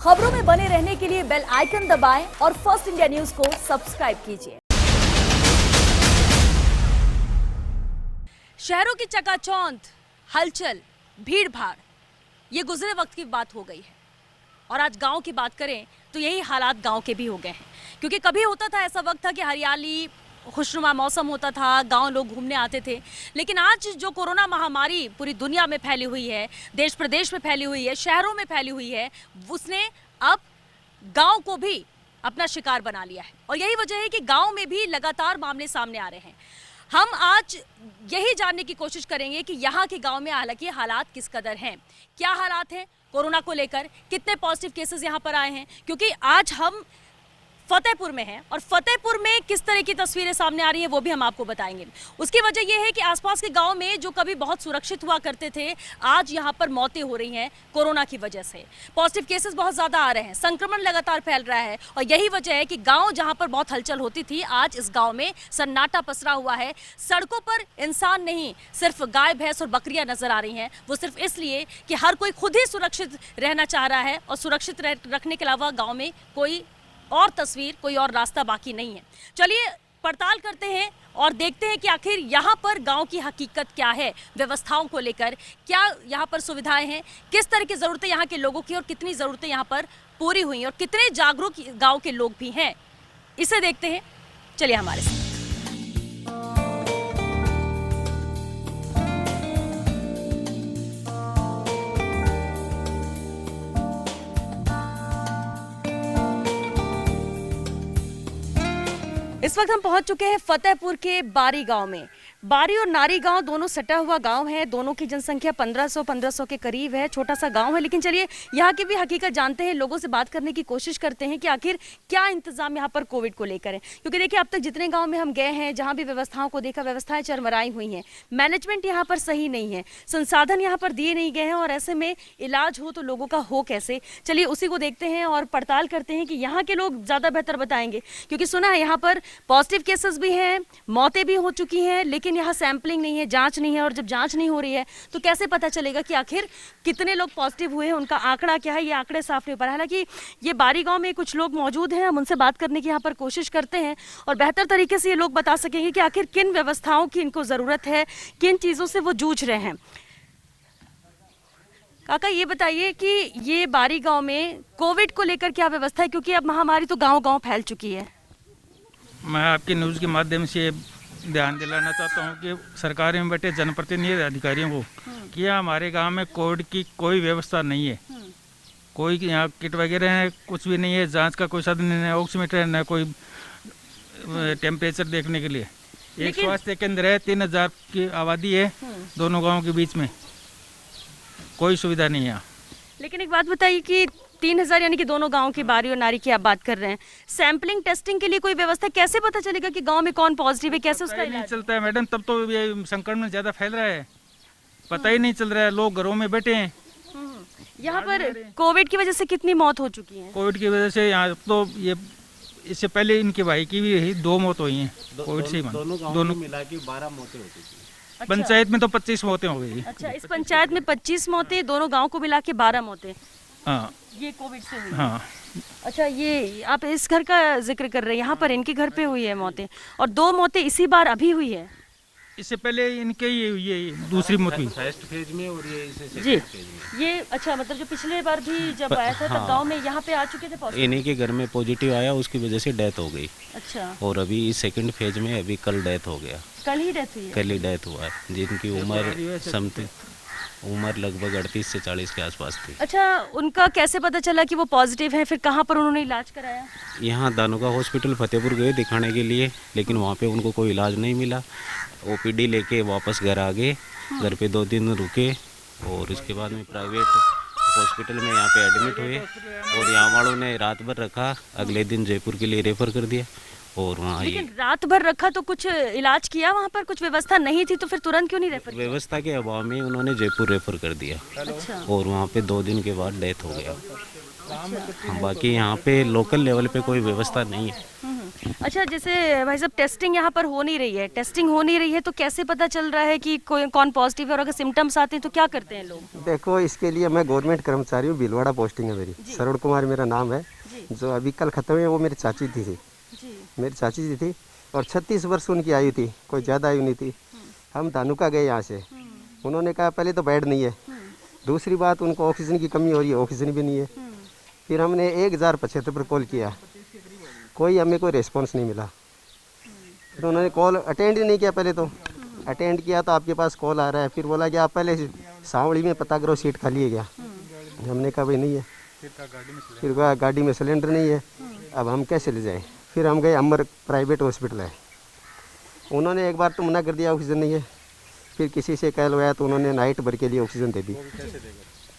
खबरों में बने रहने के लिए बेल आइकन दबाएं और फर्स्ट इंडिया न्यूज को सब्सक्राइब कीजिए। शहरों की चकाचौंध, हलचल, भीड़ भाड़, ये गुजरे वक्त की बात हो गई है। और आज गांव की बात करें तो यही हालात गांव के भी हो गए हैं। क्योंकि कभी होता था, ऐसा वक्त था कि हरियाली, खुशनुमा मौसम होता था, गांव लोग घूमने आते थे। लेकिन आज जो कोरोना महामारी पूरी दुनिया में फैली हुई है, देश प्रदेश में फैली हुई है, शहरों में फैली हुई है, उसने अब गांव को भी अपना शिकार बना लिया है। और यही वजह है कि गांव में भी लगातार मामले सामने आ रहे हैं। हम आज यही जानने की कोशिश करेंगे कि यहाँ के गांव में हालांकि हालात किस कदर हैं, क्या हालात हैं कोरोना को लेकर, कितने पॉजिटिव केसेस यहाँ पर आए हैं। क्योंकि आज हम फतेहपुर में हैं और फतेहपुर में किस तरह की तस्वीरें सामने आ रही हैं वो भी हम आपको बताएंगे। उसकी वजह यह है कि आसपास के गांव में जो कभी बहुत सुरक्षित हुआ करते थे, आज यहाँ पर मौतें हो रही हैं कोरोना की वजह से। पॉजिटिव केसेस बहुत ज़्यादा आ रहे हैं, संक्रमण लगातार फैल रहा है। और यही वजह है कि गाँव जहाँ पर बहुत हलचल होती थी, आज इस गाँव में सन्नाटा पसरा हुआ है। सड़कों पर इंसान नहीं, सिर्फ गाय, भैंस और बकरियाँ नजर आ रही हैं। वो सिर्फ इसलिए कि हर कोई खुद ही सुरक्षित रहना चाह रहा है और सुरक्षित रखने के अलावा गाँव में कोई और तस्वीर, कोई और रास्ता बाकी नहीं है। चलिए पड़ताल करते हैं और देखते हैं कि आखिर यहाँ पर गांव की हकीकत क्या है, व्यवस्थाओं को लेकर क्या यहाँ पर सुविधाएं हैं, किस तरह की ज़रूरतें यहाँ के लोगों की और कितनी ज़रूरतें यहाँ पर पूरी हुई और कितने जागरूक गांव के लोग भी हैं। इसे देखते हैं, चलिए हमारे साथ। इस वक्त हम पहुंच चुके हैं फतेहपुर के बारी गांव में। बारी और नारी गांव दोनों सटा हुआ गांव है। दोनों की जनसंख्या 1500 के करीब है। छोटा सा गांव है, लेकिन चलिए यहाँ की भी हकीकत जानते हैं, लोगों से बात करने की कोशिश करते हैं कि आखिर क्या इंतजाम यहाँ पर कोविड को लेकर है। क्योंकि देखिए, अब तक जितने गाँव में हम गए हैं, जहाँ भी व्यवस्थाओं को देखा, व्यवस्थाएं चरमराई हुई हैं। मैनेजमेंट यहाँ पर सही नहीं है, संसाधन यहाँ पर दिए नहीं गए हैं और ऐसे में इलाज हो तो लोगों का हो कैसे। चलिए उसी को देखते हैं और पड़ताल करते हैं कि यहाँ के लोग ज़्यादा बेहतर बताएंगे। क्योंकि सुना है यहाँ पर पॉजिटिव केसेस भी हैं, मौतें भी हो चुकी हैं, लेकिन यहाँ सैंपलिंग नहीं है, जांच नहीं है। और जब जांच नहीं हो रही है तो कैसे पता चलेगा कि आखिर कितने लोग पॉजिटिव हुए हैं, उनका आंकड़ा क्या है, ये आंकड़े साफ नहीं हो पा रहा। हालांकि ये बारी गांव में कुछ लोग मौजूद हैं, हम उनसे बात करने की यहाँ पर कोशिश करते हैं और बेहतर तरीके से ये लोग बता सकेंगे कि आखिर किन व्यवस्थाओं की इनको ज़रूरत है, किन चीज़ों से वो जूझ रहे हैं। काका, ये बताइए कि ये बारी गाँव में कोविड को लेकर क्या व्यवस्था है, क्योंकि अब महामारी तो गाँव-गाँव फैल चुकी है। मैं आपके न्यूज़ के माध्यम से ध्यान दिलाना चाहता हूँ कि सरकारी में बैठे जनप्रतिनिधि अधिकारियों को कि हमारे गांव में कोविड की कोई व्यवस्था नहीं है। कोई यहाँ किट वगैरह है, कुछ भी नहीं है, जांच का कोई साधन नहीं है, ऑक्सीमीटर न कोई टेम्परेचर देखने के लिए। एक स्वास्थ्य केंद्र है, 3000 की आबादी है दोनों गाँव के बीच में, कोई सुविधा नहीं है। लेकिन एक बात बताइए कि 3000 यानी कि दोनों गांव की बारी और नारी की आप बात कर रहे हैं, सैंपलिंग टेस्टिंग के लिए कोई व्यवस्था, कैसे पता चलेगा कि गांव में कौन पॉजिटिव है, कैसे उसका नहीं चलता है मैडम। तब तो ये संक्रमण ज्यादा फैल रहा है, पता ही नहीं चल रहा है, लोग घरों में बैठे हैं। यहाँ पर कोविड की वजह से कितनी मौत हो चुकी है? कोविड की वजह से यहाँ तो ये, इससे पहले इनके भाई की भी 2 मौत हुई है कोविड से। दोनों मिला के 12 मौतें हो चुकी है। अच्छा। पंचायत में तो 25 मौतें हो गई। अच्छा, इस पंचायत में 25 मौतें, दोनों गांव को मिला के 12 मौतें। हाँ, ये कोविड से हुई। हाँ। अच्छा, ये आप इस घर का जिक्र कर रहे हैं, यहाँ पर इनके घर पे हुई है मौतें, और 2 मौतें इसी बार अभी हुई है। इससे पहले इनके ये दूसरी मौत हुई फर्स्ट फेज में और ये जी फेज में। ये अच्छा, मतलब जो पिछले बार भी जब आया था तब गांव में यहाँ पे आ चुके थे पॉजिटिव, इन्हीं के घर में पॉजिटिव आया, उसकी वजह से डेथ हो गई। अच्छा, और अभी इस सेकंड फेज में अभी कल डेथ हो गया। कल ही डेथ हुई है? कल ही डेथ हुआ है, जिनकी उम्र लगभग 38 से 40 के आसपास थी। अच्छा, उनका कैसे पता चला कि वो पॉजिटिव है, फिर कहाँ पर उन्होंने इलाज कराया? यहाँ दानुका हॉस्पिटल फतेहपुर गए दिखाने के लिए, लेकिन वहाँ पे उनको कोई इलाज नहीं मिला। ओपीडी लेके वापस घर आ गए। घर पे 2 दिन रुके और उसके बाद में प्राइवेट हॉस्पिटल में यहाँ पे एडमिट हुए और यहाँ वालों ने रात भर रखा। अगले दिन जयपुर के लिए रेफर कर दिया और वहाँ। लेकिन रात भर रखा तो कुछ इलाज किया वहाँ पर? कुछ व्यवस्था नहीं थी तो फिर तुरंत क्यों नहीं रेफर किया? व्यवस्था के अभाव में उन्होंने जयपुर रेफर कर दिया। अच्छा। और वहाँ पे 2 दिन के बाद डेथ हो गया। बाकी यहाँ पे लोकल लेवल पे कोई व्यवस्था नहीं है। अच्छा, जैसे भाई साहब टेस्टिंग यहाँ पर हो नहीं रही है, टेस्टिंग हो नहीं रही है तो कैसे पता चल रहा है कि कोई कौन पॉजिटिव है, और अगर सिम्टम्स आते हैं तो क्या करते हैं लोग? देखो, इसके लिए मैं गवर्नमेंट कर्मचारी हूँ, भीलवाड़ा पोस्टिंग है मेरी, सरोड़ कुमार मेरा नाम है। जो अभी कल ख़त्म है वो मेरी चाची थी मेरी चाची जी थी, और 36 वर्ष उनकी आयु थी, कोई ज़्यादा आयु नहीं थी। हम धानुका गए यहाँ से, उन्होंने कहा पहले तो बेड नहीं है, दूसरी बात उनको ऑक्सीजन की कमी हो रही है, ऑक्सीजन भी नहीं है। फिर हमने 1075 पर कॉल किया, कोई हमें कोई रिस्पॉन्स नहीं मिला। फिर उन्होंने कॉल अटेंड ही नहीं किया, पहले तो अटेंड किया तो आपके पास कॉल आ रहा है, फिर बोला कि आप पहले सावड़ी में पता करो सीट खाली है क्या। हमने कहा भाई नहीं है, फिर कहा गाड़ी में सिलेंडर नहीं है, अब हम कैसे ले जाएं। फिर हम गए अमर प्राइवेट हॉस्पिटल है, उन्होंने एक बार तो मना कर दिया ऑक्सीजन नहीं है, फिर किसी से कहलवाया तो उन्होंने नाइट भर के लिए ऑक्सीजन दे दी,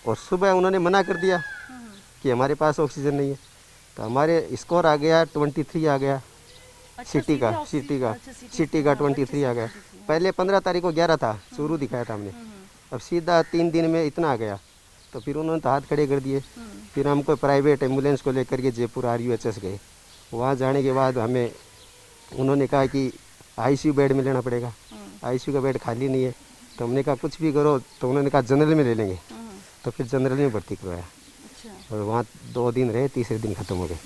और सुबह उन्होंने मना कर दिया कि हमारे पास ऑक्सीजन नहीं है। तो हमारे स्कोर आ गया 23 आ गया, सिटी का 23 आ गया। पहले 15 तारीख को 11 था, शुरू दिखाया था हमने, अब सीधा 3 दिन में इतना आ गया। तो फिर उन्होंने तो हाथ खड़े कर दिए। फिर हमको प्राइवेट एम्बुलेंस को लेकर के जयपुर RUHS गए। वहाँ जाने के बाद हमें उन्होंने कहा कि ICU बेड में लेना पड़ेगा, ICU का बेड खाली नहीं है। तो हमने कहा कुछ भी करो, तो उन्होंने कहा जनरल में ले लेंगे। तो फिर जनरल में भर्ती करवाया, और वहाँ 2 दिन रहे, तीसरे दिन खत्म हो गए।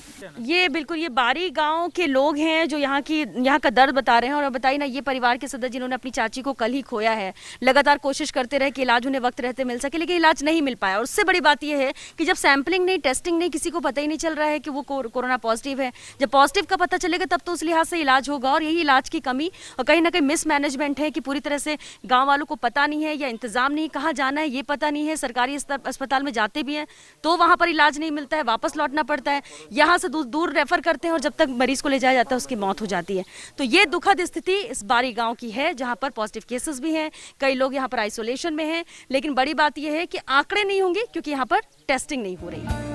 ये बिल्कुल, ये बारी गांव के लोग हैं जो यहाँ का दर्द बता रहे हैं। और बताइए ना, ये परिवार के सदस्य जिन्होंने अपनी चाची को कल ही खोया है, लगातार कोशिश करते रहे कि इलाज उन्हें वक्त रहते मिल सके, लेकिन इलाज नहीं मिल पाया। और उससे बड़ी बात यह है कि जब सैंपलिंग नहीं, टेस्टिंग नहीं, किसी को पता ही नहीं चल रहा है कि वो कोरोना पॉजिटिव है। जब पॉजिटिव का पता चलेगा तब तो उस लिहाज से इलाज होगा। और यही इलाज की कमी और कहीं ना कहीं मिसमैनेजमेंट है कि पूरी तरह से गाँव वालों को पता नहीं है या इंतजाम नहीं, कहाँ जाना है ये पता नहीं है। सरकारी अस्पताल में जाते भी हैं तो वहाँ पर इलाज नहीं मिलता है, वापस लौटना पड़ता है, यहाँ से दूर रेफर करते हैं, और जब तक मरीज को ले जाया जाता है उसकी मौत हो जाती है। तो ये दुखद स्थिति इस बारी गांव की है, जहां पर पॉजिटिव केसेस भी हैं, कई लोग यहाँ पर आइसोलेशन में हैं। लेकिन बड़ी बात यह है कि आंकड़े नहीं होंगे क्योंकि यहाँ पर टेस्टिंग नहीं हो रही है।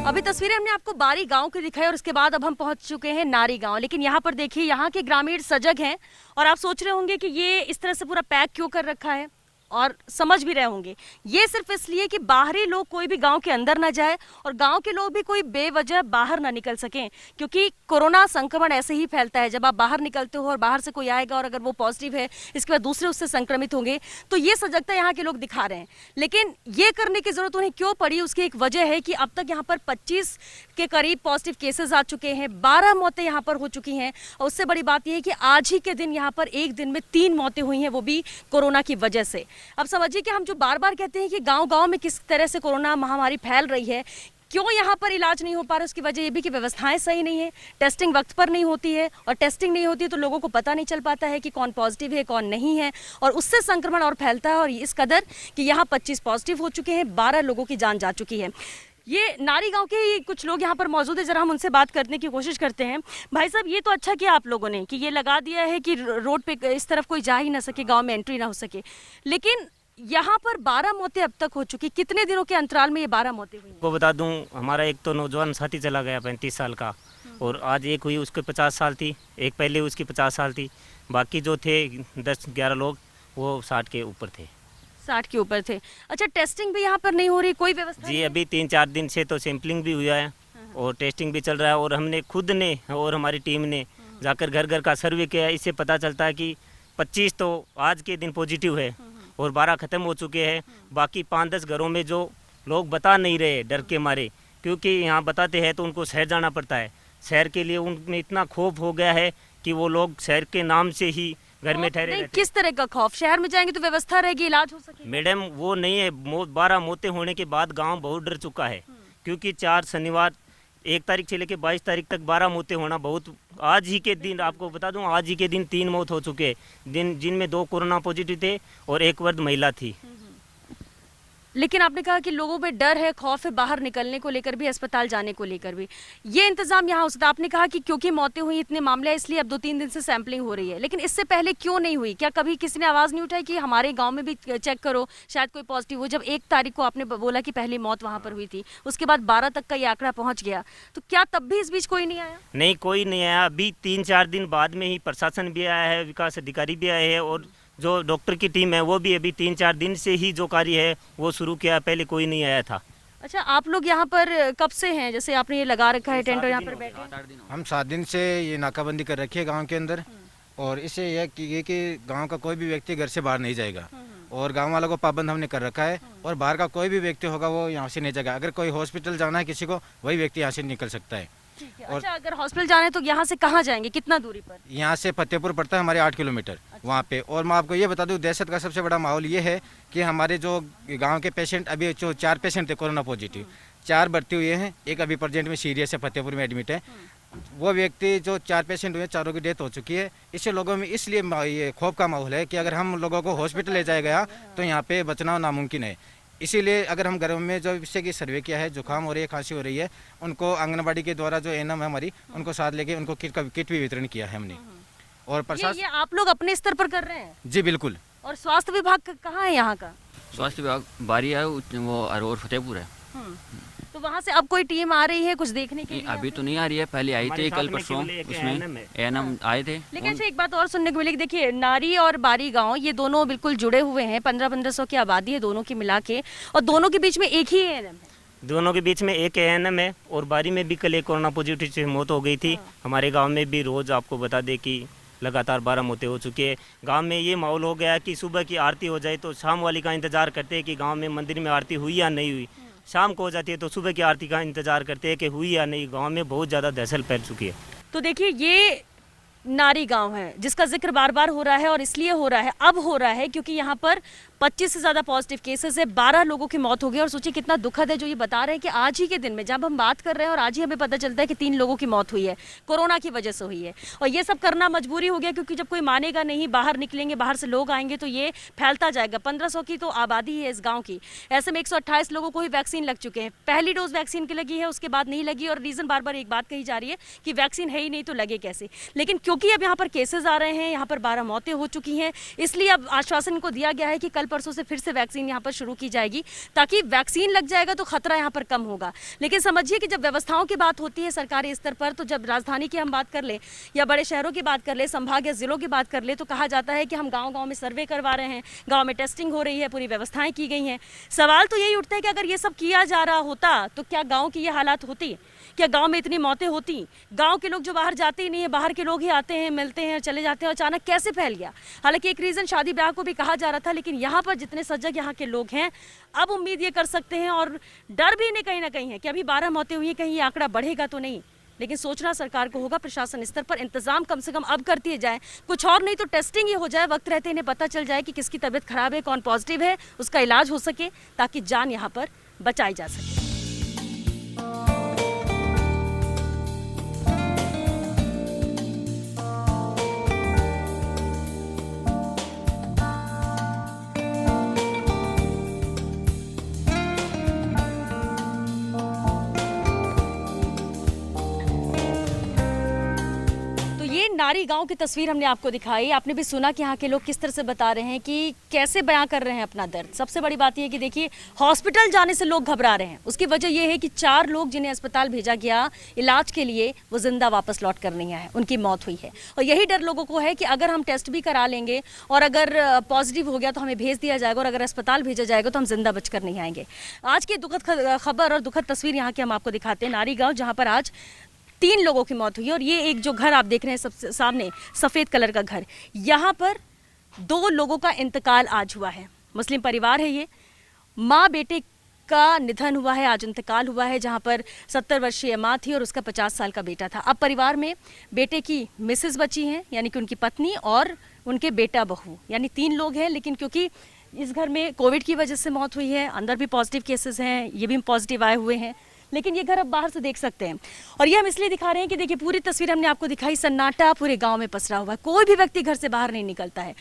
अभी तस्वीरें हमने आपको बारी गांव की दिखाई और उसके बाद अब हम पहुंच चुके हैं नारी गांव। लेकिन यहाँ पर देखिए, यहाँ के ग्रामीण सजग हैं और आप सोच रहे होंगे कि ये इस तरह से पूरा पैक क्यों कर रखा है, और समझ भी रहे होंगे ये सिर्फ इसलिए कि बाहरी लोग कोई भी गांव के अंदर ना जाए और गांव के लोग भी कोई बेवजह बाहर ना निकल सकें, क्योंकि कोरोना संक्रमण ऐसे ही फैलता है। जब आप बाहर निकलते हो और बाहर से कोई आएगा और अगर वो पॉजिटिव है, इसके बाद दूसरे उससे संक्रमित होंगे, तो ये सजगता यहाँ के लोग दिखा रहे हैं। लेकिन ये करने की जरूरत उन्हें क्यों पड़ी, उसकी एक वजह है कि अब तक यहाँ पर 25 के करीब पॉजिटिव केसेस आ चुके हैं, 12 मौतें यहाँ पर हो चुकी हैं। और उससे बड़ी बात यह है कि आज ही के दिन यहाँ पर एक दिन में 3 मौतें हुई हैं, वो भी कोरोना की वजह से। अब समझिए कि हम जो बार बार कहते हैं कि गांव-गांव में किस तरह से कोरोना महामारी फैल रही है, क्यों यहाँ पर इलाज नहीं हो पा रहा, उसकी वजह ये भी कि व्यवस्थाएं सही नहीं है, टेस्टिंग वक्त पर नहीं होती है, और टेस्टिंग नहीं होती है तो लोगों को पता नहीं चल पाता है कि कौन पॉजिटिव है कौन नहीं है, और उससे संक्रमण और फैलता है। और इस कदर कि यहाँ 25 पॉजिटिव हो चुके हैं, 12 लोगों की जान जा चुकी है। ये नारी गांव के ही कुछ लोग यहाँ पर मौजूद है, जरा हम उनसे बात करने की कोशिश करते हैं। भाई साहब, ये तो अच्छा किया आप लोगों ने कि ये लगा दिया है कि रोड पे इस तरफ कोई जा ही ना सके, गाँव में एंट्री ना हो सके, लेकिन यहाँ पर 12 मौतें अब तक हो चुकी। कितने दिनों के अंतराल में ये 12 मौतें हुई? को बता दूं, हमारा एक तो नौजवान साथी चला गया 35 साल का, और आज एक हुई उसके 50 साल थी, एक पहले उसकी 50 साल थी, बाकी जो थे 10-11 लोग वो 60 के ऊपर थे। 60 के ऊपर थे। अच्छा, टेस्टिंग भी यहाँ पर नहीं हो रही, कोई व्यवस्था? जी, अभी 3-4 दिन से तो सैंपलिंग भी हुआ है और टेस्टिंग भी चल रहा है, और हमने खुद ने और हमारी टीम ने जाकर घर घर का सर्वे किया। इससे पता चलता है कि 25 तो आज के दिन पॉजिटिव है और 12 ख़त्म हो चुके हैं। बाकी 5-10 घरों में जो लोग बता नहीं रहे डर के मारे, क्योंकि यहाँ बताते हैं तो उनको शहर जाना पड़ता है। शहर के लिए उनमें इतना खौफ हो गया है कि वो लोग शहर के नाम से ही घर में ठहरे रहते। किस तरह का खौफ? शहर में जाएंगे तो व्यवस्था रहेगी, इलाज हो सके? मैडम, वो नहीं है। 12 मौतें होने के बाद गाँव बहुत डर चुका है, क्योंकि 4 शनिवार 1 तारीख से लेकर 22 तारीख तक 12 मौतें होना बहुत। आज ही के दिन आपको बता दूं, आज ही के दिन 3 मौत हो चुके हैं, जिनमें 2 कोरोना पॉजिटिव थे और 1 वर्ध महिला थी। लेकिन आपने कहा कि लोगों में डर है, खौफ है बाहर निकलने को लेकर भी, अस्पताल जाने को लेकर भी। ये इंतजाम यहाँ हो सकता है। आपने कहा कि क्योंकि मौतें हुई, इतने मामले इसलिए अब 2-3 दिन से सैंपलिंग हो रही है, लेकिन इससे पहले क्यों नहीं हुई? क्या कभी किसी ने आवाज़ नहीं उठाई कि हमारे गाँव में भी चेक करो, शायद कोई पॉजिटिव हो? जब 1 तारीख को आपने बोला कि पहली मौत वहाँ पर हुई थी, उसके बाद 12 तक का ये आंकड़ा पहुँच गया, तो क्या तब भी इस बीच कोई नहीं आया? नहीं, कोई नहीं आया। अभी 3-4 दिन बाद में ही प्रशासन भी आया है, विकास अधिकारी भी आए हैं, और जो डॉक्टर की टीम है वो भी अभी 3-4 दिन से ही जो कार्य है वो शुरू किया, पहले कोई नहीं आया था। अच्छा, आप लोग यहाँ पर कब से हैं? जैसे आपने ये लगा रखा है टेंट और यहाँ पर बैठे? हम 7 दिन से ये नाकाबंदी कर रखी है गांव के अंदर, और इससे यह कि गांव का कोई भी व्यक्ति घर से बाहर नहीं जाएगा, और गांव वालों को पाबंद हमने कर रखा है, और बाहर का कोई भी व्यक्ति होगा वो यहाँ से नहीं जाएगा। अगर कोई हॉस्पिटल जाना है किसी को, वही व्यक्ति यहाँ से निकल सकता है। ठीक है। अच्छा, अगर हॉस्पिटल जाने तो यहाँ से कहाँ जाएंगे, कितना दूरी पर? यहाँ से फतेहपुर पड़ता है हमारे 8 किलोमीटर वहाँ पे। और मैं आपको ये बता दूँ, दहशत का सबसे बड़ा माहौल ये है कि हमारे जो गांव के पेशेंट, अभी जो 4 पेशेंट थे कोरोना पॉजिटिव, 4 भर्ती हुए हैं, एक अभी प्रेजेंट में सीरियस है, फतेहपुर में एडमिट है। वो व्यक्ति जो 4 पेशेंट हुए, चारों की डेथ हो चुकी है। इससे लोगों में इसलिए ये खौफ का माहौल है कि अगर हम लोगों को हॉस्पिटल ले जाया गया तो यहाँ पे बचना नामुमकिन है। इसीलिए अगर हम घरों में जो इससे की सर्वे किया है, जुकाम हो रही है, खांसी हो रही है, उनको आंगनबाड़ी के द्वारा जो एनएम है हमारी, उनको साथ लेके उनको किट भी वितरण किया है हमने। और प्रशासन, ये आप लोग अपने स्तर पर कर रहे हैं? जी बिल्कुल। और स्वास्थ्य विभाग कहाँ है यहाँ का? स्वास्थ्य विभाग बारी है वो और फतेहपुर है। तो वहाँ से अब कोई टीम आ रही है कुछ देखने के लिए? अभी तो नहीं आ रही है, पहले आई थी कल परसों, उसमें एएनएम आए थे। लेकिन अच्छा, एक बात और सुनने को मिली कि देखिए, नारी और बारी गांव ये दोनों बिल्कुल जुड़े हुए हैं, 1500 की आबादी है दोनों की मिला के, और दोनों के बीच में एक ही एएनएम है। दोनों के बीच में एक एएनएम है, और बारी में भी कल एक कोरोना पॉजिटिव से मौत हो गई थी। हमारे गाँव में भी रोज आपको बता दें कि लगातार 12 मौतें हो चुकी है। गांव में ये माहौल हो गया कि सुबह की आरती हो जाए तो शाम वाली का इंतजार करते हैं कि गांव में मंदिर में आरती हुई या नहीं हुई। शाम को हो जाती है तो सुबह की आरती का इंतजार करते हैं कि हुई या नहीं। गांव में बहुत ज़्यादा दहशत फैल चुकी है। तो देखिए, ये नारी गांव है जिसका जिक्र बार बार हो रहा है, और इसलिए हो रहा है, अब हो रहा है क्योंकि यहाँ पर 25 से ज़्यादा पॉजिटिव केसेस है, 12 लोगों की मौत हो गई। और सोचिए कितना दुखद है जो ये बता रहे हैं कि आज ही के दिन में जब हम बात कर रहे हैं और आज ही हमें पता चलता है कि 3 लोगों की मौत हुई है, कोरोना की वजह से हुई है। और ये सब करना मजबूरी हो गया, क्योंकि जब कोई मानेगा नहीं, बाहर निकलेंगे, बाहर से लोग आएंगे तो ये फैलता जाएगा। 1500 की तो आबादी है इस गाँव की, ऐसे में 128 लोगों को ही वैक्सीन लग चुके हैं। पहली डोज वैक्सीन की लगी है, उसके बाद नहीं लगी, और रीज़न बार बार एक बात कही जा रही है कि वैक्सीन है ही नहीं तो लगे कैसे। लेकिन क्योंकि अब यहाँ पर केसेस आ रहे हैं, यहाँ पर 12 मौतें हो चुकी हैं, इसलिए अब आश्वासन को दिया गया है कि कल परसों से फिर से वैक्सीन यहाँ पर शुरू की जाएगी, ताकि वैक्सीन लग जाएगा तो खतरा यहाँ पर कम होगा। लेकिन समझिए कि जब व्यवस्थाओं की बात होती है सरकारी स्तर पर, तो जब राजधानी की हम बात कर ले या बड़े शहरों की बात कर ले, संभाग या जिलों की बात कर ले, तो कहा जाता है कि हम गाँव-गाँव में सर्वे करवा रहे हैं, गाँव में टेस्टिंग हो रही है, पूरी व्यवस्थाएं की गई हैं। सवाल तो यही उठता है कि अगर ये सब किया जा रहा होता तो क्या गाँव की ये हालात होती? क्या गांव में इतनी मौतें होती? गांव के लोग जो बाहर जाते ही नहीं है, बाहर के लोग ही आते हैं, मिलते हैं, चले जाते हैं, अचानक कैसे फैल गया? हालांकि एक रीज़न शादी ब्याह को भी कहा जा रहा था, लेकिन यहाँ पर जितने सजग यहाँ के लोग हैं, अब उम्मीद ये कर सकते हैं और डर भी नहीं कहीं ना कहीं है कि अभी 12 मौतें हुई, कहीं ये आंकड़ा बढ़ेगा तो नहीं। लेकिन सोचना सरकार को होगा, प्रशासन स्तर पर इंतजाम कम से कम अब करती जाए, कुछ और नहीं तो टेस्टिंग ही हो जाए, वक्त रहते इन्हें पता चल जाए कि किसकी तबीयत खराब है, कौन पॉजिटिव है, उसका इलाज हो सके, ताकि जान यहाँ पर बचाई जा सके। नारी गांव की तस्वीर हमने आपको दिखाई। आपने भी सुना कि यहाँ के लोग किस तरह से बता रहे हैं कि कैसे बयां कर रहे हैं अपना दर्द। सबसे बड़ी बात यह है कि देखिए, हॉस्पिटल जाने से लोग घबरा रहे हैं। उसकी वजह यह है कि 4 लोग जिन्हें अस्पताल भेजा गया इलाज के लिए, वो जिंदा वापस लौट कर नहीं आए, उनकी मौत हुई है। और यही डर लोगों को है कि अगर हम टेस्ट भी करा लेंगे और अगर पॉजिटिव हो गया तो हमें भेज दिया जाएगा, और अगर अस्पताल भेजा जाएगा तो हम जिंदा बचकर नहीं आएंगे। आज की दुखद खबर और दुखद तस्वीर यहाँ की हम आपको दिखाते हैं। नारी गाँव, जहाँ पर आज 3 लोगों की मौत हुई। और ये एक जो घर आप देख रहे हैं सबसे सामने, सफ़ेद कलर का घर, यहाँ पर 2 लोगों का इंतकाल आज हुआ है। मुस्लिम परिवार है ये, माँ बेटे का निधन हुआ है, आज इंतकाल हुआ है, जहाँ पर 70 वर्षीय माँ थी और उसका 50 साल का बेटा था। अब परिवार में बेटे की मिसेस बची हैं, यानी कि उनकी पत्नी, और उनके बेटा बहू, यानी 3 लोग हैं। लेकिन क्योंकि इस घर में कोविड की वजह से मौत हुई है, अंदर भी पॉजिटिव केसेस हैं, ये भी पॉजिटिव आए हुए हैं, लेकिन ये घर अब बाहर से देख सकते हैं। और ये हम इसलिए दिखा रहे हैं कि देखिए पूरी तस्वीर हमने आपको दिखाई, सन्नाटा पूरे गांव में पसरा हुआ है, कोई भी व्यक्ति घर से बाहर नहीं निकलता है।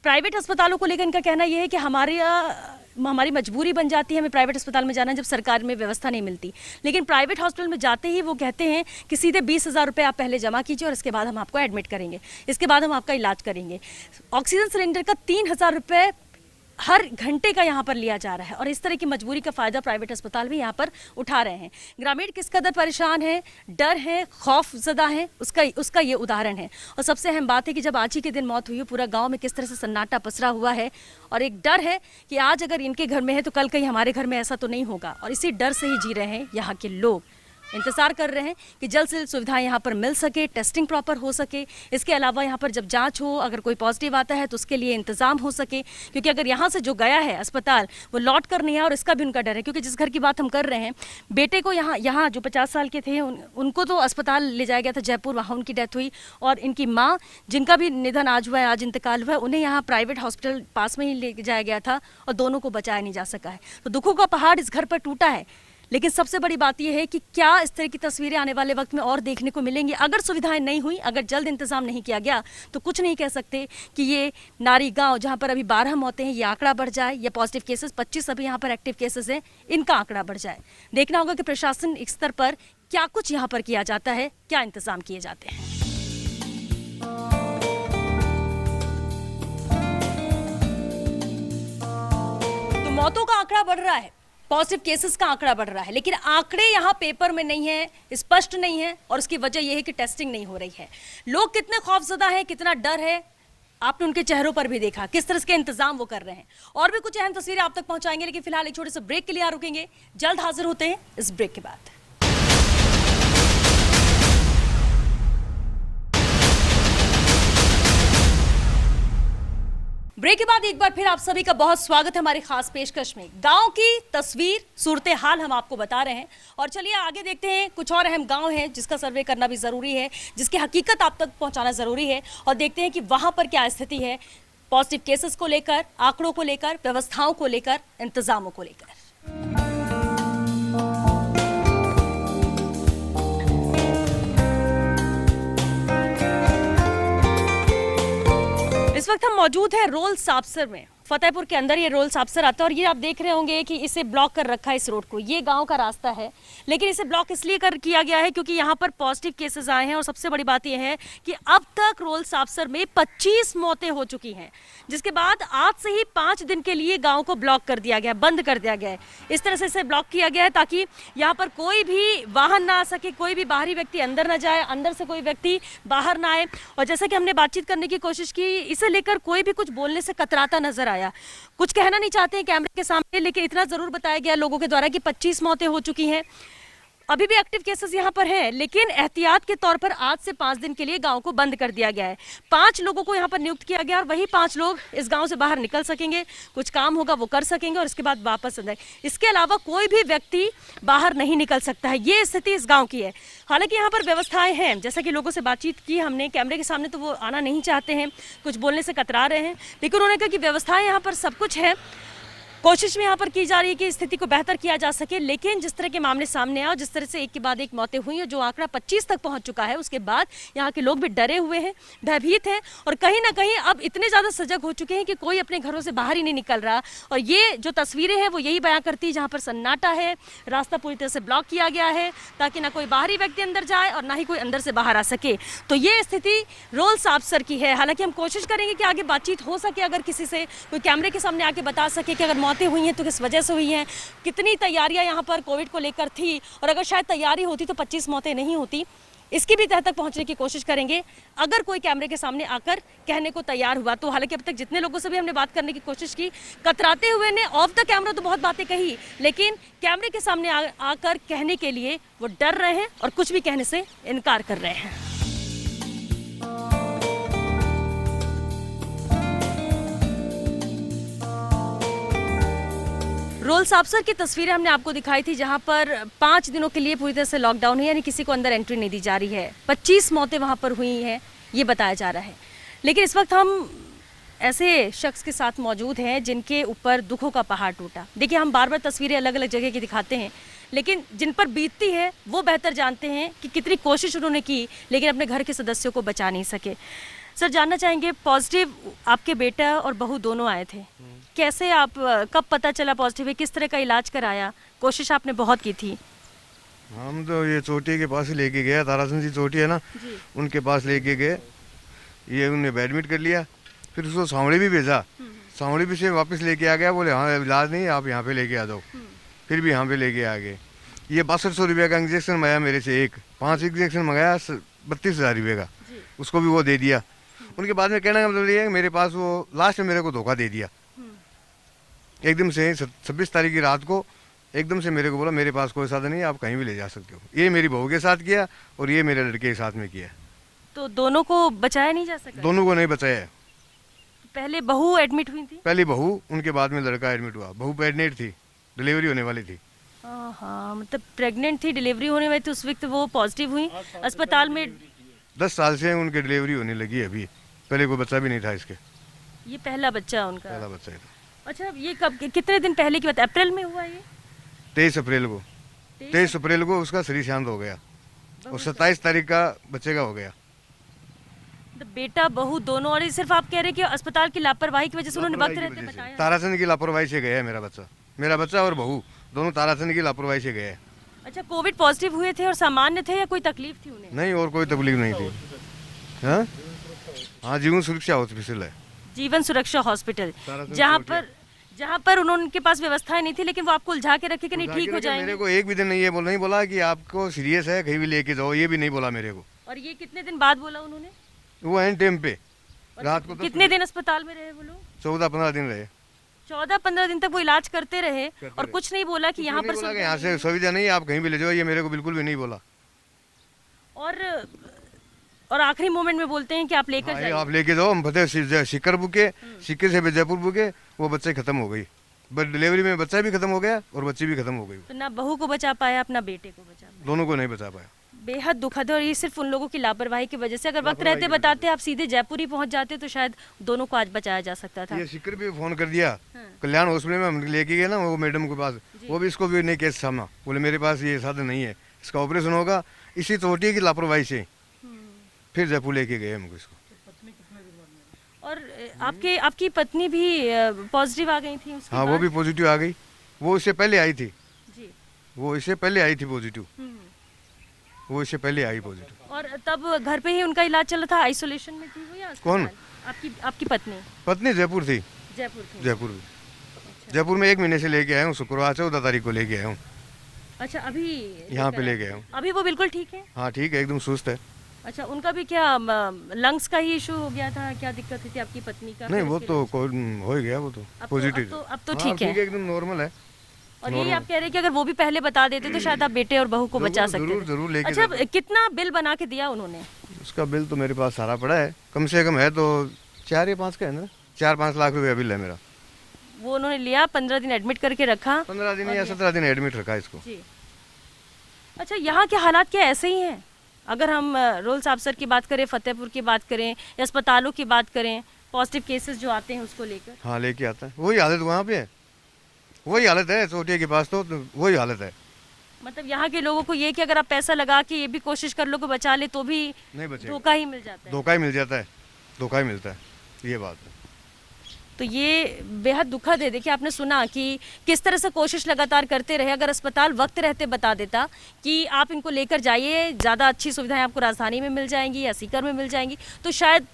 प्राइवेट अस्पतालों को लेकर इनका कहना यह है कि हमारी मजबूरी बन जाती है हमें प्राइवेट अस्पताल में जाना जब सरकार में व्यवस्था नहीं मिलती। लेकिन प्राइवेट हॉस्पिटल में जाते ही वो कहते हैं कि सीधे 20,000 रुपये आप पहले जमा कीजिए और इसके बाद हम आपको एडमिट करेंगे, इसके बाद हम आपका इलाज करेंगे। ऑक्सीजन सिलेंडर का 3,000 रुपये हर घंटे का यहाँ पर लिया जा रहा है और इस तरह की मजबूरी का फायदा प्राइवेट अस्पताल भी यहाँ पर उठा रहे हैं। ग्रामीण किस कदर परेशान है, डर है, खौफजदा है, उसका ये उदाहरण है। और सबसे अहम बात है कि जब आज ही के दिन मौत हुई है, पूरा गांव में किस तरह से सन्नाटा पसरा हुआ है और एक डर है कि आज अगर इनके घर में है तो कल कहीं हमारे घर में ऐसा तो नहीं होगा। और इसी डर से ही जी रहे हैं यहाँ के लोग, इंतजार कर रहे हैं कि जल्द से जल्द सुविधाएं यहाँ पर मिल सके, टेस्टिंग प्रॉपर हो सके। इसके अलावा यहाँ पर जब जांच हो, अगर कोई पॉजिटिव आता है तो उसके लिए इंतजाम हो सके, क्योंकि अगर यहाँ से जो गया है अस्पताल वो लौट कर नहीं है और इसका भी उनका डर है। क्योंकि जिस घर की बात हम कर रहे हैं, बेटे को यहाँ जो 50 साल के थे उनको तो अस्पताल ले जाया गया था जयपुर, वहाँ उनकी डेथ हुई। और इनकी माँ जिनका भी निधन आज हुआ है, आज इंतकाल हुआ है, उन्हें यहाँ प्राइवेट हॉस्पिटल पास में ही ले जाया गया था और दोनों को बचाया नहीं जा सका है। तो दुखों का पहाड़ इस घर पर टूटा है। लेकिन सबसे बड़ी बात यह है कि क्या इस तरह की तस्वीरें आने वाले वक्त में और देखने को मिलेंगी। अगर सुविधाएं नहीं हुई, अगर जल्द इंतजाम नहीं किया गया तो कुछ नहीं कह सकते कि ये नारी गांव जहां पर अभी 12 मौतें हैं, ये आंकड़ा बढ़ जाए, या पॉजिटिव केसेस 25 अभी यहाँ पर एक्टिव केसेस हैं, इनका आंकड़ा बढ़ जाए। देखना होगा कि प्रशासन इस स्तर पर क्या कुछ यहाँ पर किया जाता है, क्या इंतजाम किए जाते हैं। तो मौतों का आंकड़ा बढ़ रहा है, पॉजिटिव केसेस का आंकड़ा बढ़ रहा है, लेकिन आंकड़े यहाँ पेपर में नहीं है, स्पष्ट नहीं है। और उसकी वजह यह है कि टेस्टिंग नहीं हो रही है। लोग कितने खौफजदा हैं, कितना डर है, आपने उनके चेहरों पर भी देखा किस तरह के इंतजाम वो कर रहे हैं। और भी कुछ अहम तस्वीरें आप तक पहुंचाएंगे, लेकिन फिलहाल एक छोटे से ब्रेक के लिए रुकेंगे। जल्द हाजिर होते हैं इस ब्रेक के बाद। ब्रेक के बाद एक बार फिर आप सभी का बहुत स्वागत है हमारी खास पेशकश में। गांव की तस्वीर, सूरत हाल हम आपको बता रहे हैं और चलिए आगे देखते हैं। कुछ और अहम गांव हैं जिसका सर्वे करना भी जरूरी है, जिसकी हकीकत आप तक पहुंचाना जरूरी है, और देखते हैं कि वहां पर क्या स्थिति है पॉजिटिव केसेस को लेकर, आंकड़ों को लेकर, व्यवस्थाओं को लेकर, इंतजामों को लेकर। इस वक्त हम मौजूद है रोल साबसर में, फतेहपुर के अंदर ये रोल साबसर आता है। और ये आप देख रहे होंगे कि इसे ब्लॉक कर रखा है, इस रोड को। ये गांव का रास्ता है, लेकिन इसे ब्लॉक इसलिए किया गया है क्योंकि यहाँ पर पॉजिटिव केसेस आए हैं। और सबसे बड़ी बात यह है कि अब तक रोल साबसर में 25 मौतें हो चुकी हैं, जिसके बाद आज से ही 5 दिन के लिए गाँव को ब्लॉक कर दिया गया, बंद कर दिया गया है। इस तरह से इसे ब्लॉक किया गया है ताकि यहाँ पर कोई भी वाहन ना आ सके, कोई भी बाहरी व्यक्ति अंदर ना जाए, अंदर से कोई व्यक्ति बाहर ना आए। और जैसा कि हमने बातचीत करने की कोशिश की, इसे लेकर कोई भी कुछ बोलने से कतराता नजर आया, कुछ कहना नहीं चाहते हैं कैमरे के सामने। लेकिन इतना जरूर बताया गया लोगों के द्वारा कि 25 मौतें हो चुकी हैं। अभी भी एक्टिव केसेस यहाँ पर हैं, लेकिन एहतियात के तौर पर आज से 5 दिन के लिए गांव को बंद कर दिया गया है। 5 लोगों को यहाँ पर नियुक्त किया गया और वही 5 लोग इस गांव से बाहर निकल सकेंगे, कुछ काम होगा वो कर सकेंगे और इसके बाद वापस आ जाए। इसके अलावा कोई भी व्यक्ति बाहर नहीं निकल सकता है। ये स्थिति इस गाँव की है। हालांकि यहाँ पर व्यवस्थाएं हैं, जैसा कि लोगों से बातचीत की हमने कैमरे के सामने, तो वो आना नहीं चाहते हैं, कुछ बोलने से कतरा रहे हैं। लेकिन उन्होंने कहा कि व्यवस्थाएं यहाँ पर सब कुछ है, कोशिश में यहाँ पर की जा रही है कि स्थिति को बेहतर किया जा सके। लेकिन जिस तरह के मामले सामने आए और जिस तरह से एक के बाद एक मौतें हुई और जो आंकड़ा 25 तक पहुँच चुका है, उसके बाद यहाँ के लोग भी डरे हुए हैं, भयभीत हैं और कहीं ना कहीं अब इतने ज़्यादा सजग हो चुके हैं कि कोई अपने घरों से बाहर ही नहीं निकल रहा। और ये जो तस्वीरें हैं वो यही बयां करती है, जहाँ पर सन्नाटा है, रास्ता पूरी तरह से ब्लॉक किया गया है ताकि ना कोई बाहरी व्यक्ति अंदर जाए और ना ही कोई अंदर से बाहर आ सके। तो ये स्थिति रोल साबसर की है। हालांकि हम कोशिश करेंगे कि आगे बातचीत हो सके, अगर किसी से कोई कैमरे के सामने आके बता सके कि अगर मौतें हुई हैं तो किस वजह से हुई हैं, कितनी तैयारियां यहाँ पर कोविड को लेकर थी, और अगर शायद तैयारी होती तो 25 मौतें नहीं होती। इसकी भी तह तक पहुंचने की कोशिश करेंगे अगर कोई कैमरे के सामने आकर कहने को तैयार हुआ तो। हालांकि अब तक जितने लोगों से भी हमने बात करने की कोशिश की, कतराते हुए ने ऑफ द कैमरा तो बहुत बातें कही, लेकिन कैमरे के सामने आकर कहने के लिए वो डर रहे हैं और कुछ भी कहने से इनकार कर रहे हैं। रोल साबसर की तस्वीरें हमने आपको दिखाई थी, जहां पर 5 दिनों के लिए पूरी तरह से लॉकडाउन है, यानी किसी को अंदर एंट्री नहीं दी जा रही है। 25 मौतें वहां पर हुई हैं, ये बताया जा रहा है। लेकिन इस वक्त हम ऐसे शख्स के साथ मौजूद हैं जिनके ऊपर दुखों का पहाड़ टूटा। देखिए, हम बार बार तस्वीरें अलग अलग जगह की दिखाते हैं, लेकिन जिन पर बीतती है वो बेहतर जानते हैं कि कितनी कोशिश उन्होंने की, लेकिन अपने घर के सदस्यों को बचा नहीं सके। सर, जानना चाहेंगे, पॉजिटिव आपके बेटा और बहू दोनों आए थे, कैसे आप, कब पता चला पॉजिटिव है, किस तरह का इलाज कराया? कोशिश आपने बहुत की थी। हम तो ये चोटी के पास ही लेके गए, तारासन जी चोटी है ना, उनके पास लेके गए, ये उन्हें एडमिट कर लिया, फिर उसको सांवड़ी भी भेजा, सांवड़ी भी से वापस लेके आ गया, बोले हाँ इलाज नहीं, आप यहाँ पे लेके आ जाओ, फिर भी यहाँ पे लेके आ गए। ये 6200 रुपये का इंजेक्शन मंगाया मेरे से, 5 इंजेक्शन मंगाया 32,000 रुपये का, उसको भी वो दे दिया। उनके बाद में कहने का मतलब ये है, मेरे पास वो लास्ट में मेरे को धोखा दे दिया, एकदम से 26 तारीख की रात को एकदम से मेरे को बोला मेरे पास कोई साधन नहीं है, आप कहीं भी ले जा सकते हो। ये मेरी बहू के साथ किया और ये मेरे लड़के के साथ में किया। तो दोनों को बचाया नहीं जा सका? दोनों को नहीं बचाया। पहले बहू एडमिट हुई थी? पहले बहू, उनके बाद में लड़का एडमिट हुआ। बहू प्रेग्नेंट थी, डिलीवरी होने वाली थी। हाँ, मतलब प्रेग्नेंट थी, डिलीवरी होने वाली थी, उस वक्त वो पॉजिटिव हुई अस्पताल में। 10 साल से उनकी डिलीवरी होने लगी अभी, पहले कोई बच्चा भी नहीं था इसके। ये पहला बच्चा उनका? पहला बच्चा है। अच्छा, ये कब, कितने दिन पहले की बात? अप्रैल में हुआ ये? 23 अप्रैल को 23 अप्रैल को उसका शरीर शांत हो गया और 27 तारीख का बच्चे का हो गया। तो बेटा बहू दोनों, और सिर्फ आप कह रहे हैं कि अस्पताल की लापरवाही की वजह से उन्होंने वक्त रहते बताया? तारासन की लापरवाही से गया है मेरा बच्चा और बहू दोनों तारासन की लापरवाही से गए। अच्छा, कोविड पॉजिटिव हुए थे और सामान्य थे या कोई तकलीफ थी उन्हें? नहीं, और कोई तकलीफ नहीं थी। हाँ, जीवन सुरक्षा हॉस्पिटल है, जीवन सुरक्षा हॉस्पिटल, जहाँ पर उनके पास व्यवस्थाएं नहीं थी, लेकिन वो आपको उलझा के रखे कि नहीं ठीक हो जाएंगे। मेरे को एक भी दिन नहीं बोला कि आपको सीरियस है, कहीं भी लेके जाओ, ये भी नहीं बोला मेरे को। और ये कितने दिन बाद बोला उन्होंने? वो एंड टाइम पे रात को। कितने दिन अस्पताल में रहे वो लोग? 14-15 दिन रहे। 14-15 दिन तक वो इलाज करते रहे और कुछ नहीं बोला कि यहाँ पर यहाँ से सुविधा नहीं है, आप कहीं भी ले जाओ, ये मेरे को बिल्कुल भी नहीं बोला। और आखिरी मोमेंट में बोलते हैं कि आप लेकर जाइए, आप लेके जाओ। हम फतेह सीकर बुके, सीकर से जयपुर बुके, वो बच्चे खत्म हो गई, बट डिलीवरी में बच्चा भी खत्म हो गया और बच्ची भी खत्म हो गई। तो ना बहू को बचा पाया, अपना बेटे को बचा पाया, दोनों को नहीं बचा पाया। बेहद दुखद है, और ये सिर्फ उन लोगों की लापरवाही की वजह से। अगर वक्त रहते बताते, आप सीधे जयपुर ही पहुंच जाते, तो शायद दोनों को आज बचाया जा सकता था। ये सीकर भी फोन कर दिया, कल्याण हॉस्पिटल में हम लेके गए ना वो मैडम के पास, वो भी इसको भी नहीं केस सामना, बोले मेरे पास ये साधन नहीं है, इसका ऑपरेशन होगा। इसी चोटी की लापरवाही से फिर जयपुर लेके गए हमको इसको। और आपकी पत्नी भी पॉजिटिव आ गई थी? हाँ, वो भी पॉजिटिव आ गई। वो इससे पहले आई थी जी, वो इससे पहले आई थी पॉजिटिव, वो इससे पहले आई पॉजिटिव। और तब घर पे ही उनका इलाज चल रहा था? आइसोलेशन में थी वो या कौन? आपकी पत्नी? पत्नी जयपुर थी। जयपुर जयपुर में 1 महीने से लेके आया हूँ, शुक्रवार 14 तारीख को लेके आया हूँ। अच्छा, अभी यहाँ पे ले गया हूँ। अभी वो बिल्कुल ठीक है? हाँ, ठीक है, एकदम सुस्त है। अच्छा, उनका भी क्या लंग्स का ही इशू हो गया था? क्या दिक्कत थी आपकी पत्नी का? नहीं, वो तो हो गया, वो तो पॉजिटिव। अब तो ठीक है, एकदम नॉर्मल है। और यही आप कह रहे हैं कि अगर वो भी पहले बता देते तो शायद आप बेटे और बहू को बचा सकते थे। जरूर लेके। अच्छा, कितना बिल बना के दिया उन्होंने? उसका बिल तो मेरे पास सारा पड़ा है, कम से कम है तो 4 या 5 का है ना, 4-5 लाख रुपया बिल है मेरा। वो उन्होंने लिया, 15 दिन एडमिट करके रखा? 15 दिन या 17 दिन एडमिट रखा इसको जी। अच्छा, यहाँ के हालात क्या ऐसे ही हैं? अगर हम रोल्स ऑफिसर की बात करें, फतेहपुर की बात करें, या अस्पतालों की बात करें, पॉजिटिव केसेस जो आते हैं उसको लेकर? हाँ, लेके आता है, वही हालत वहाँ पे है, वही हालत है चोटिया के पास, तो वही हालत है। मतलब यहाँ के लोगों को ये कि अगर आप पैसा लगा के ये भी कोशिश कर लो कि बचा ले, तो भी नहीं बचे, धोखा ही मिल जाता है। धोखा ही मिल जाता है, धोखा ही मिलता है, ये बात है। तो ये बेहद दुखद है। देखिए, आपने सुना कि किस तरह से कोशिश लगातार करते रहे। अगर अस्पताल वक्त रहते बता देता कि आप इनको लेकर जाइए, ज़्यादा अच्छी सुविधाएं आपको राजधानी में मिल जाएंगी या सीकर में मिल जाएंगी, तो शायद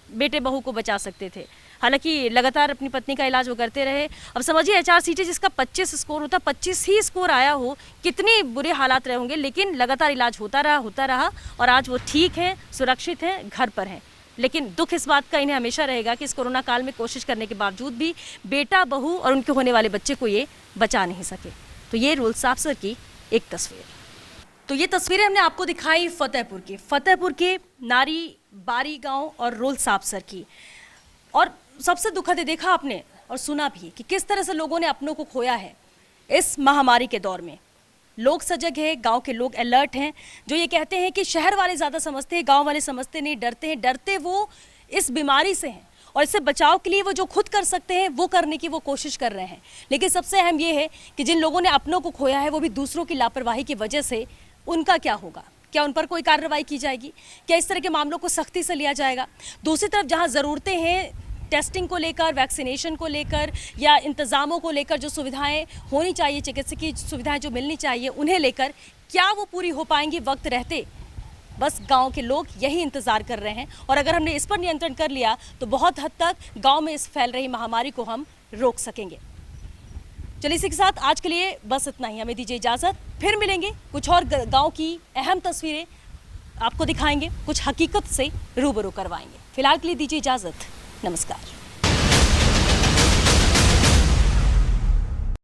बेटे बहू को बचा सकते थे। हालांकि लगातार अपनी पत्नी का इलाज वो करते रहे। अब समझिए, HRCT जिसका 25 स्कोर होता, 25 ही स्कोर आया हो, कितने बुरे हालात रहे होंगे, लेकिन लगातार इलाज होता रहा और आज वो ठीक है, सुरक्षित हैं, घर पर हैं। लेकिन दुख इस बात का इन्हें हमेशा रहेगा कि इस कोरोना काल में कोशिश करने के बावजूद भी बेटा बहू और उनके होने वाले बच्चे को ये बचा नहीं सके। तो ये रोल्स ऑफिसर की एक तस्वीर। तो ये तस्वीरें हमने आपको दिखाई फतेहपुर के नारी बारी गांव और रोल्स ऑफिसर की। और सबसे दुखद देखा आपने और सुना भी कि किस तरह से लोगों ने अपनों को खोया है इस महामारी के दौर में। लोग सजग हैं, गांव के लोग अलर्ट हैं, जो ये कहते हैं कि शहर वाले ज़्यादा समझते हैं, गांव वाले समझते नहीं, डरते हैं। डरते वो इस बीमारी से हैं और इससे बचाव के लिए वो जो खुद कर सकते हैं वो करने की वो कोशिश कर रहे हैं। लेकिन सबसे अहम ये है कि जिन लोगों ने अपनों को खोया है वो भी दूसरों की लापरवाही की वजह से, उनका क्या होगा? क्या उन पर कोई कार्रवाई की जाएगी? क्या इस तरह के मामलों को सख्ती से लिया जाएगा? दूसरी तरफ जहां ज़रूरतें हैं टेस्टिंग को लेकर, वैक्सीनेशन को लेकर या इंतज़ामों को लेकर, जो सुविधाएं होनी चाहिए, चिकित्सकीय सुविधाएं जो मिलनी चाहिए, उन्हें लेकर क्या वो पूरी हो पाएंगी वक्त रहते? बस गांव के लोग यही इंतज़ार कर रहे हैं। और अगर हमने इस पर नियंत्रण कर लिया तो बहुत हद तक गांव में इस फैल रही महामारी को हम रोक सकेंगे। चलिए इसी के साथ आज के लिए बस इतना ही। हमें दीजिए इजाज़त, फिर मिलेंगे, कुछ और गांव की अहम तस्वीरें आपको दिखाएंगे, कुछ हकीकत से रूबरू करवाएंगे। फिलहाल के लिए दीजिए इजाज़त, नमस्कार।